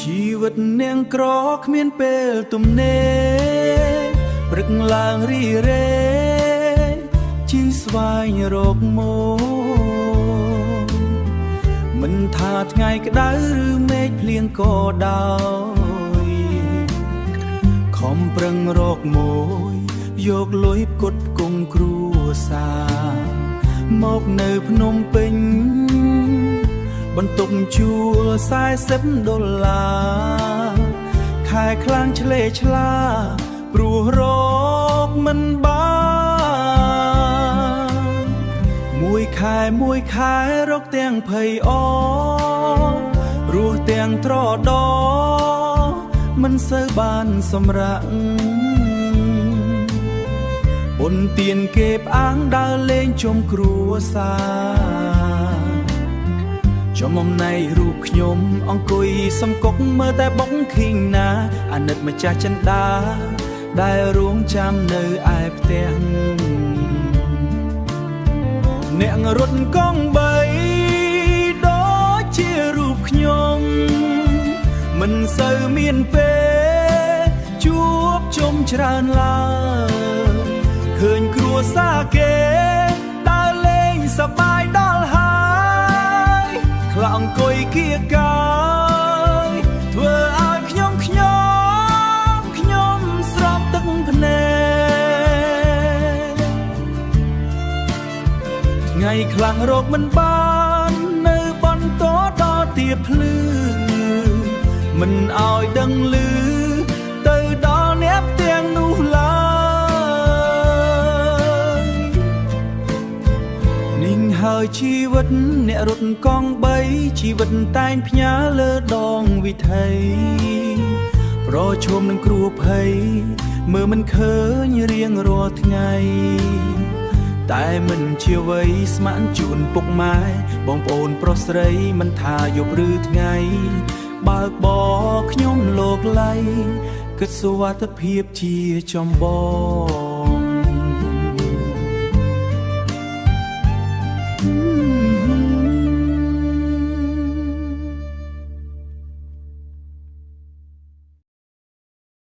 ជីវិតនាងក្រគ្មានពេលទំនេរព្រឹកឡើងរីរេជិះស្វែងរកមកមិនថាថ្ងៃក្តៅឬមេឃភ្លៀងក៏ដោយខំប្រឹងរកមួយយកលុយផ្គត់ផ្គង់គ្រួសារមកនៅភ្នំពេញបន្ទប់ជួល$40ខែខ្លាំងឆ្លេឆ្លាព្រោះរកមិនបានមួយខែរកទាំងភ័យអរស់ទាំងត្រដមិនសូវបានសម្រាកបុណ្យទានគេផ្អាំងដើរលេងជុំគ្រួសារចំអំណៃរូបខ្ញុំអង្គុយសំកុកមើលតែបុកឃីងណាអាណិតម្ចាស់ចិន្តាដែលរងចាំនៅឯផ្ទះអ្នករត់កង់3ដូចជារូបខ្ញុំមិនសូវមានពេលជួបជុំច្រើនឡើយឃើញគ្រួសារគេដើរលេងសប្បាយដល់ហើយខ្លាអង្គុយគៀកកាយធ្វើឲ្យខ្ញុំស្រោបទឹកភ្នែកថ្ងៃខ្លះរកមិនបាននៅបន្តដល់ទាភ្លឺមិនឲ្យដឹងឮទៅដល់អ្នកទាំងនោះឡើយនេះហើយជីវិតអ្នករត់កង់3ជីវិតតែងផ្ញើលើដងវិថីប្រឈមនឹងគ្រោះភ័យមើលមិនឃើញរៀងរាល់ថ្ងៃតែមិនជាអ្វីស្មានជូនពុកម៉ែបងប្អូនប្រុសស្រីមិនថាយប់ឬថ្ងៃបើកបរខ្ញុំលោកលៃគិតសុវត្ថិភាពជាចំបង